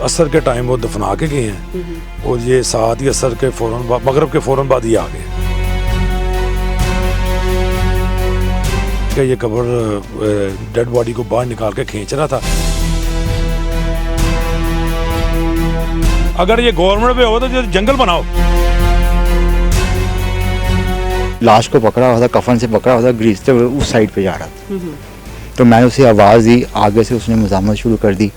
असर के टाइम वो दफना के गए हैं और ये साथ ही असर के मगरब के फ़ौरन बाद ही आ गए कि ये कब्र डेड बॉडी को बाहर निकाल के खींच रहा था। अगर ये गवर्नमेंट पे हो तो जंगल बनाओ। लाश को पकड़ा हुआ था, कफन से पकड़ा हुआ था, ग्रीसते हुए उस साइड पे जा रहा था। तो मैंने उसे आवाज़ दी, आगे से उसने मुज़ाहमत शुरू कर दी।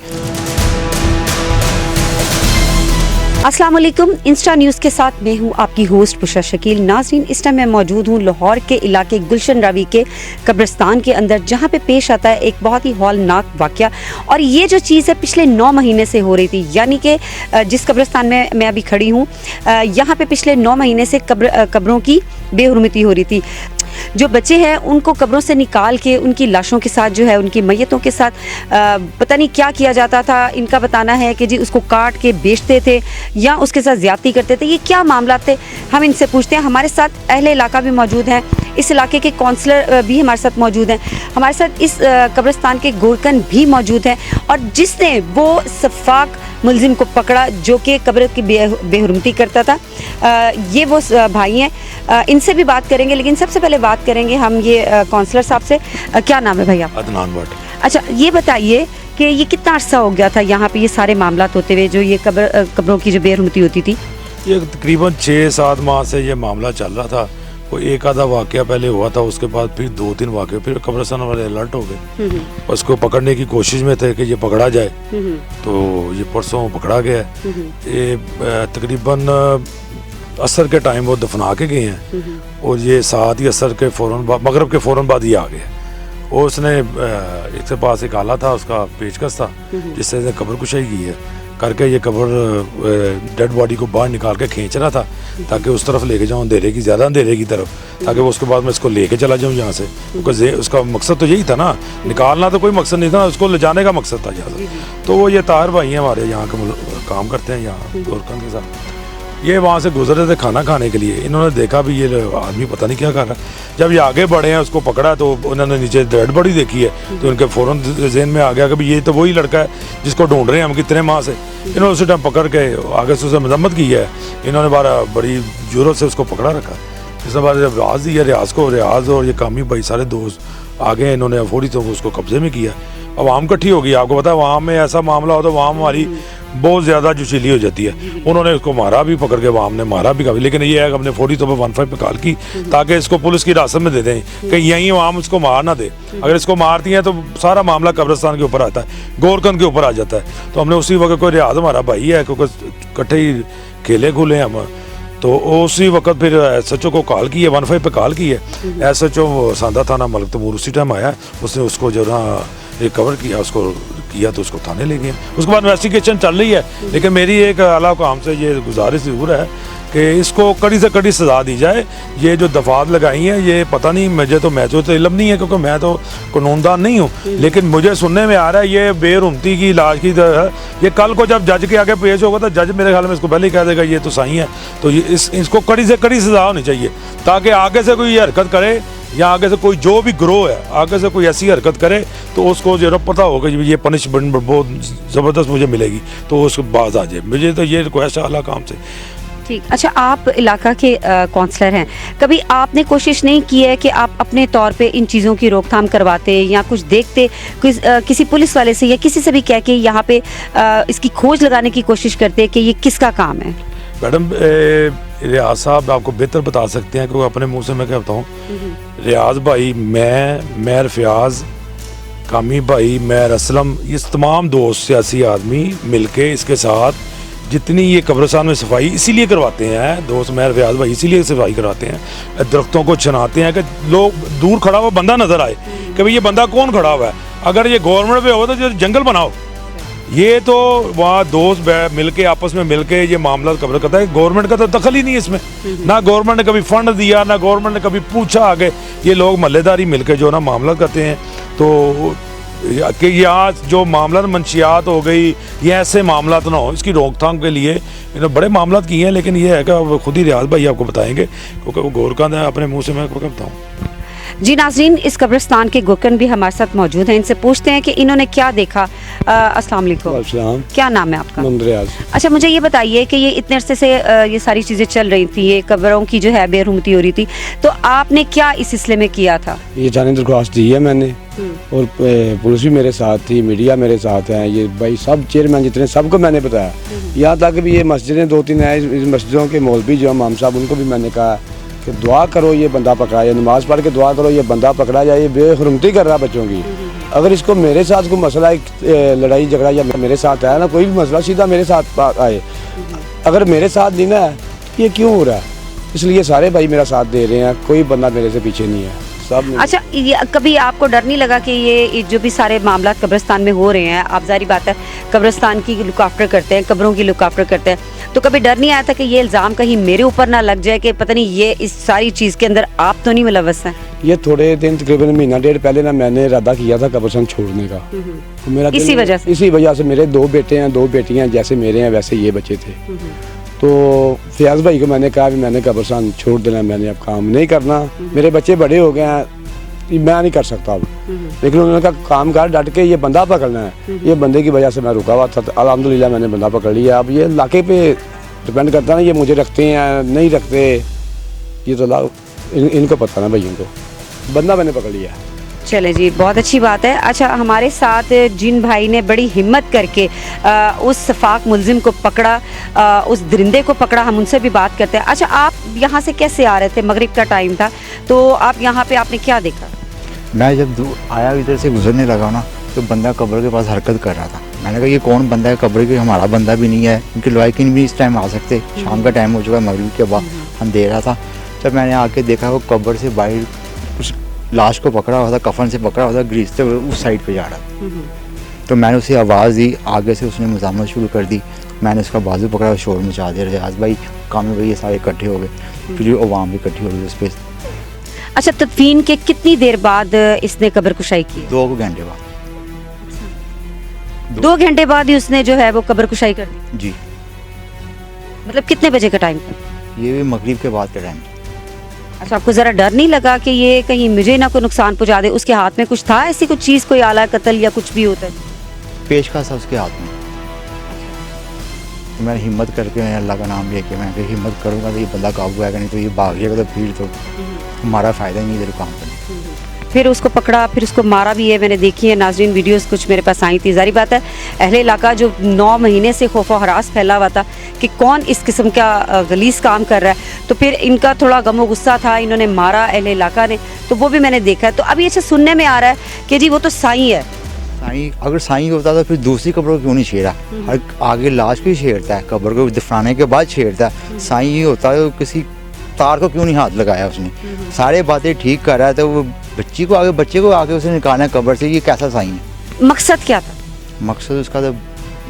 अस्सलाम वालेकुम, इंस्टा न्यूज़ के साथ मैं हूं आपकी होस्ट बुशरा शकील। नाज़रीन, इस टाइम मैं मौजूद हूं लाहौर के इलाके गुलशन रावी के कब्रिस्तान के अंदर, जहां पे पेश आता है एक बहुत ही हौलनाक वाक़या। और ये जो चीज़ है पिछले 9 महीने से हो रही थी, यानी कि जिस कब्रिस्तान में मैं अभी खड़ी हूँ यहाँ पे पिछले 9 महीने से कब्रों की बेहुरमती हो रही थी। जो बच्चे हैं उनको कब्रों से निकाल के उनकी लाशों के साथ जो है उनकी मैयतों के साथ पता नहीं क्या किया जाता था। इनका बताना है कि जी उसको काट के बेचते थे या उसके साथ ज़्यादती करते थे। ये क्या मामला थे, हम इनसे पूछते हैं। हमारे साथ अहले इलाका भी मौजूद हैं, इस इलाके के काउंसलर भी हमारे साथ मौजूद हैं, हमारे साथ इस कब्रिस्तान के गोरकन भी मौजूद हैं। और जिसने वो सफाक मुलजिम को पकड़ा जो कि कब्र की बेहुरमती करता था, ये वो भाई हैं, इनसे भी बात करेंगे। लेकिन सबसे पहले बात करेंगे हम ये काउंसलर साहब से। क्या नाम है भाई आप? अदनान भट्ट। अच्छा, ये बताइए कि ये कितना अर्सा हो गया था यहाँ पे ये सारे मामला होते हुए, जो ये कब्रों की जो बेहुरमती होती थी? ये तकरीबन 6-7 माह से ये मामला चल रहा था। वो एक आधा वाक़या पहले हुआ था, उसके बाद फिर 2-3 वाक़े, फिर कब्रिस्तान वाले अलर्ट हो गए, उसको पकड़ने की कोशिश में थे कि ये पकड़ा जाए। तो ये परसों पकड़ा गया है। ये तकरीबन असर के टाइम वो दफना के गए हैं और ये साथ ही असर के मगरब के फ़ौरन बाद ही आ गए। और उसने इसके पास एक आला था, उसका पेचकस था, जिससे इसने कब्र कुशाई की है करके ये कब्र डेड बॉडी को बाहर निकाल के खींच रहा था ताकि उस तरफ लेके जाऊँ, ज़्यादा अंधेरे की तरफ, ताकि वो उसके बाद मैं इसको लेके चला जाऊँ यहाँ से। क्योंकि उसका मकसद तो यही था ना, निकालना तो कोई मकसद नहीं था, उसको ले जाने का मकसद था ज़्यादा। तो वो ये ताहिर भाई हैं हमारे यहाँ के, काम करते हैं यहाँ गोरकन के साथ। ये वहाँ से गुजर रहे थे खाना खाने के लिए, इन्होंने देखा भी ये आदमी पता नहीं क्या कर रहा है। जब ये आगे बढ़े हैं, उसको पकड़ा तो उन्होंने नीचे डेड बॉडी देखी है, तो उनके फ़ौरन ज़हन में आ गया कि ये तो वही लड़का है जिसको ढूंढ रहे हैं हम कितने माह से। इन्होंने उसी टाइम पकड़ के आगे से उसे मजम्मत की है। इन्होंने बड़ी ज़रूरत से उसको पकड़ा रखा। इसके बाद जब रियाज दिया, रियाज और ये कामी भाई सारे दोस्त आ गए, इन्होंने फौरी तो उसको कब्जे में किया। अब आम इकट्ठी हो गई, आपको पता है वहाँ में ऐसा मामला हो तो वहाँ हमारी बहुत ज़्यादा जोशीली हो जाती है। उन्होंने उसको मारा भी, पकड़ के वाम ने मारा भी काफ़ी, लेकिन ये है कि हमने फौरी तौर पर 15 पे कॉल की ताकि इसको पुलिस की हिरासत में दे दें कि यहीं वाम उसको मार ना दे। अगर इसको मारती हैं तो सारा मामला कब्रिस्तान के ऊपर आता है, गोरकन के ऊपर आ जाता है। तो हमने उसी वक्त, कोई रियाज हमारा भाई है क्योंकि इकट्ठे ही खेले खुले हम, तो उसी वक्त फिर SHO को कॉल की है, 15 पे कॉल की है। SHO सांदा थाना मलिक तैमूर उसी टाइम आया, उसने उसको जो ना रिकवर किया, उसको किया तो उसको थाने ले गए। उसके बाद इन्वेस्टिगेशन चल रही है। लेकिन मेरी एक आला काम से ये गुजारिश ज़रूर है कि इसको कड़ी से कड़ी सज़ा दी जाए। ये जो दफात लगाई हैं, ये पता नहीं, मुझे तो इल्म नहीं है क्योंकि मैं तो कानूनदान नहीं हूँ, लेकिन मुझे सुनने में आ रहा है ये बेरुमती की इलाज की ये कल को जब जज के आगे पेश होगा तो जज मेरे ख्याल में इसको पहले ही कह देगा ये तो सही है। तो ये इसको कड़ी से कड़ी सज़ा होनी चाहिए ताकि आगे से कोई ये हरकत करे या आगे से कोई जो भी ग्रोह है आगे से कोई ऐसी हरकत करे तो उसको जो पता होगा ये पनिशमेंट बहुत ज़बरदस्त मुझे मिलेगी, तो उसको बाज आ जाए। मुझे तो ये रिक्वेस्ट है आला काम से। ठीक। अच्छा, आप इलाका के काउंसलर हैं, कभी आपने कोशिश नहीं की है कि आप अपने तौर पे इन चीज़ों की रोकथाम करवाते या कुछ देखते, किसी पुलिस वाले से या किसी से भी कह के यहाँ पे इसकी खोज लगाने की कोशिश करते कि ये किसका काम है? मैडम, रियाज साहब आपको बेहतर बता सकते हैं क्योंकि अपने मुंह से मैं क्या बताऊँ। रियाज भाई, मैं रफियाज, कामी भाई, मैं असलम, ये तमाम दोस्त सियासी आदमी मिलके इसके साथ जितनी ये कब्रिस्तान में सफाई इसीलिए करवाते हैं, दोस्त मैं रफियाज भाई इसीलिए सफाई करवाते हैं, दरख्तों को छनाते हैं कि लोग दूर खड़ा हुआ बंदा नजर आए कि भाई ये बंदा कौन खड़ा हुआ है। अगर ये गवर्नमेंट पे हो तो जंगल बनाओ। ये तो वहाँ दोस्त मिलके आपस में मिलके ये मामला कब्र करता है। गवर्नमेंट का तो दखल ही नहीं है इसमें, ना गवर्नमेंट ने कभी फंड दिया, ना गवर्नमेंट ने कभी पूछा आगे। ये लोग महल्लेदारी मिलके जो ना मामला करते हैं। तो कि यहाँ जो मामला मंशियात हो गई, ये ऐसे मामला तो ना हो, इसकी रोकथाम के लिए इन्होंने बड़े मामला किए हैं। लेकिन ये है कि खुद ही रियाज भाई आपको बताएंगे क्योंकि वो गोरकन है, अपने मुँह से मैं आपको क्या बताऊँ। जी नाज़रीन, इस कब्रिस्तान के गुरकन भी हमारे साथ मौजूद हैं, इनसे पूछते हैं कि इन्होंने क्या देखा। अस्सलाम वालेकुम, वालेकुम, क्या नाम है आपका? मुमरियाज। अच्छा, मुझे ये बताइए कि ये इतने अरसे से ये सारी चीज़ें चल रही थी, ये कब्रों की जो है बेरहमती हो रही थी, तो आपने क्या इस सिलसिले में किया था? ये जाने दरख्वास्त दी है मैंने, और पुलिस भी मेरे साथ थी, मीडिया मेरे साथ है, ये भाई सब चेयरमैन जितने सबको मैंने बताया। यहाँ तक भी ये मस्जिदें 2-3 हैं, इस मस्जिदों के मौलवी जो इमाम साहब, उनको भी मैंने कहा कि दुआ करो ये बंदा पकड़ा जाए, नमाज पढ़ के दुआ करो ये बंदा पकड़ा जाए, ये बेहरमती कर रहा बच्चों की। अगर इसको मेरे साथ कोई मसला, लड़ाई झगड़ा या मेरे साथ है ना, कोई भी मसला सीधा मेरे साथ आए। अगर मेरे साथ नहीं ना है, ये क्यों हो रहा है? इसलिए सारे भाई मेरा साथ दे रहे हैं, कोई बंदा मेरे से पीछे नहीं है, सब। अच्छा, ये कभी आपको डर नहीं लगा कि ये जो भी सारे मामला कब्रिस्तान में हो रहे हैं, आप जारी बात है कब्रिस्तान की लुक आफ्टर करते हैं, कब्रों की लुक आफ्टर करते हैं, तो कभी डर नहीं आया था कि ये इल्ज़ाम कहीं मेरे ऊपर ना लग जाए कि पता नहीं ये इस सारी चीज़ के अंदर आप तो नहीं मुलव्वस हैं? ये थोड़े दिन तकरीबन महीना डेढ़ पहले ना मैंने इरादा किया था कब्रिस्तान छोड़ने का। तो मेरा इसी वजह से मेरे 2 बेटे हैं, 2 बेटियां, जैसे मेरे हैं वैसे ये बच्चे थे। तो फयाज भाई को मैंने कहा भी मैंने कब्रिस्तान छोड़ देना, मैंने अब काम नहीं करना, मेरे बच्चे बड़े हो गए हैं, मैं नहीं कर सकता अब। लेकिन उन्होंने कहा काम कर, डट के ये बंदा पकड़ना है। ये बंदे की वजह से मैं रुका हुआ था, अल्हम्दुलिल्लाह मैंने बंदा पकड़ लिया। अब ये इलाके पे डिपेंड करता है ना, ये मुझे रखते हैं नहीं रखते, ये तो इनको पता ना भाइयों को। बंदा मैंने पकड़ लिया। चले जी, बहुत अच्छी बात है। अच्छा, हमारे साथ जिन भाई ने बड़ी हिम्मत करके उस सफाक मुलजिम को पकड़ा, उस दरिंदे को पकड़ा, हम उनसे भी बात करते हैं। अच्छा, आप यहाँ से कैसे आ रहे थे? मगरिब का टाइम था, तो आप यहाँ पे आपने क्या देखा? मैं जब आया इधर से गुजरने लगा ना, तो बंदा कब्र के पास हरकत कर रहा था। मैंने कहा ये कौन बंदा है? कब्र के हमारा बंदा भी नहीं है, क्योंकि लॉयकिन भी इस टाइम आ सकते, शाम का टाइम हो चुका है, मगरिब के बाद अंधेरा था। जब मैंने आके देखा वो कब्र से बाहर उस लाश को पकड़ा हुआ था, कफन से पकड़ा हुआ था, ग्रीसते हुए उस साइड पे जा रहा था। तो मैंने उसे आवाज़ दी, आगे से उसने मजामत शुरू कर दी। मैंने उसका बाजू पकड़ा, शोर मचा दिया, रियाज भाई, कामी भाई, ये सारे इकट्ठे हो गए, फिर अवाम भी इकट्ठी हो गई उस पर। अच्छा, तदफीन के कितनी देर बाद इसने कब्र कुशाई की? 2 घंटे बाद। 2 घंटे बाद ही उसने जो है वो कब्र कुशाई कर दी? जी। मतलब कितने बजे का टाइम था? ये भी मगरिब के बाद का टाइम। अच्छा, आपको ज़रा डर नहीं लगा कि ये कहीं मुझे ना कोई नुकसान पहुंचा दे? उसके हाथ में कुछ था, ऐसी कुछ चीज़, कोई आला कत्ल या कुछ भी होता है? पेशकश था उसके हाथ में। तो मैंने हिम्मत करके, मैंने अल्लाह का नाम लेके, मैं हिम्मत करूँगा तो ये बंदा काबू आएगा, नहीं तो ये भाग जाएगा, तो फिर तो हमारा फ़ायदा नहीं इधर काम करने। फिर उसको पकड़ा, फिर उसको मारा भी है, मैंने देखी है नाजरीन वीडियोस, कुछ मेरे पास आई थी। जारी बात है अहले इलाका जो 9 महीने से खौफ व हरास फैला हुआ था कि कौन इस किस्म का गलीज़ काम कर रहा है, तो फिर इनका थोड़ा गमो गुस्सा था, इन्होंने मारा अहले इलाका ने, तो वो भी मैंने देखा है। तो अभी अच्छा सुनने में आ रहा है कि जी वो तो साईं है। साईं, अगर साईं होता तो फिर दूसरी कब्र को क्यों नहीं छेड़ा? हर आगे लाश को ही छेड़ता है, कब्र को दफनाने के बाद छेड़ता है। साईं ही होता है, किसी तार को क्यों नहीं हाथ लगाया उसने? सारे बातें ठीक कर रहा है, तो वो बच्चे को आगे उसने निकालना है कब्र से, ये कैसा साईं है? मकसद क्या था? मकसद उसका तो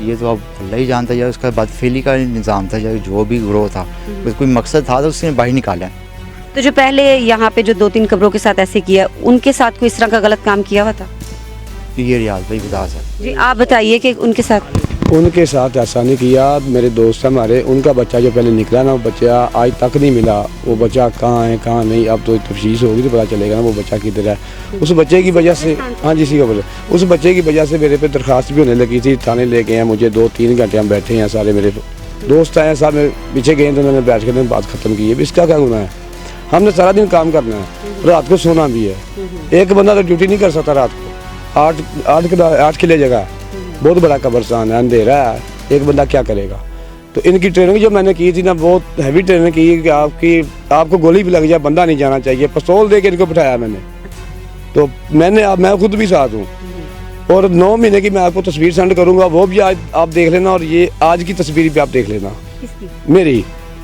ये तो अब अल्लाह ही जानता है, उसका बदफेली का निज़ाम था, या जो भी ग्रोह था, कोई मकसद था तो उसने बाहर निकाला। तो जो पहले यहाँ पे जो 2-3 कब्रों के साथ ऐसे किया, उनके साथ कोई इस तरह का गलत काम किया हुआ था? ये रियाज भाई बता सकते जी, आप बताइए कि उनके साथ ऐसा नहीं किया। मेरे दोस्त हमारे, उनका बच्चा जो पहले निकला ना, वो बच्चा आज तक नहीं मिला। वो बच्चा कहाँ है कहाँ नहीं, अब तो तफ्तीश होगी तो पता चलेगा ना वो बच्चा किधर है। उस बच्चे की वजह से, हाँ जी, इसी खबर, उस बच्चे की वजह से मेरे पे दरख्वास्त भी होने लगी थी, थाने लेके हैं मुझे। 2-3 घंटे हम बैठे हैं, सारे मेरे दोस्त आए, साहब मेरे पीछे गए तो उन्होंने बैठ कर बात ख़त्म की है। इसका क्या गुनाह है? हमने सारा दिन काम करना है, रात को सोना भी है। एक बंदा तो ड्यूटी नहीं कर सकता रात को। 8 किले जगह, बहुत बड़ा कब्रिस्तान है, अंधेरा है, एक बंदा क्या करेगा? तो इनकी ट्रेनिंग जो मैंने की थी ना, बहुत हैवी ट्रेनिंग की कि आपको गोली भी लग जाए, बंदा नहीं जाना चाहिए। पिस्तौल दे के इनको बिठाया मैंने। तो मैं खुद भी साथ हूँ, और 9 महीने की मैं आपको तस्वीर सेंड करूँगा, वो भी आज आप देख लेना, और ये आज की तस्वीर भी आप देख लेना मेरी।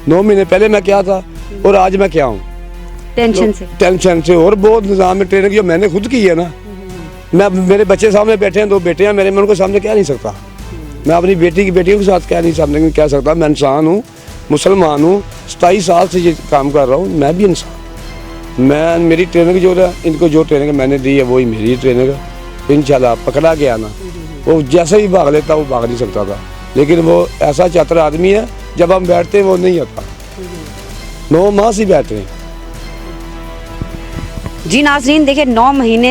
9 महीने पहले मैं क्या था और आज मैं क्या हूँ। टेंशन से और बहुत निज़ाम में ट्रेनिंग जो मैंने खुद की है ना। मैं, मेरे बच्चे सामने बैठे हैं, 2 बेटे हैं मेरे, मैं उनको सामने कह नहीं सकता। मैं अपनी बेटियों के साथ कह सकता। मैं इंसान हूँ, मुसलमान हूँ, 27 साल से ये काम कर रहा हूँ, मैं भी इंसान। मेरी ट्रेनिंग जो है, इनको जो ट्रेनिंग मैंने दी है वही मेरी ट्रेनिंग है। इंशाल्लाह पकड़ा गया ना, वो जैसे ही भाग लेता वो भाग नहीं सकता था, लेकिन वो ऐसा चातर आदमी है, जब हम बैठते वो नहीं आता। 9 माह से बैठे हैं। जी नाजरीन, देखिए 9 महीने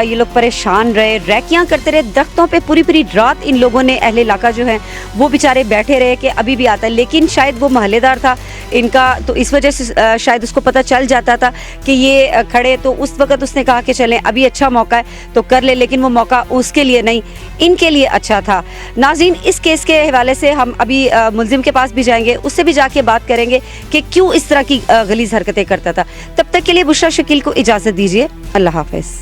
ये लोग परेशान रहे, रैकियां करते रहे दरख्तों पे, पूरी पूरी रात इन लोगों ने, अहले इलाका जो है वो बेचारे बैठे रहे कि अभी भी आता है, लेकिन शायद वो महल्लेदार था इनका, तो इस वजह से शायद उसको पता चल जाता था कि ये खड़े, तो उस वक्त उसने कहा कि चलें अभी अच्छा मौका है तो कर ले, लेकिन वो मौका उसके लिए नहीं, इनके लिए अच्छा था। नाज़रीन, इस केस के हवाले से हम अभी मुलजिम के पास भी जाएंगे, उससे भी जाके बात करेंगे कि क्यों इस तरह की गलीज़ हरकतें करता था। तब तक के लिए बुशरा शकील को इजाज़त दीजिए। अल्लाह हाफ़िज़।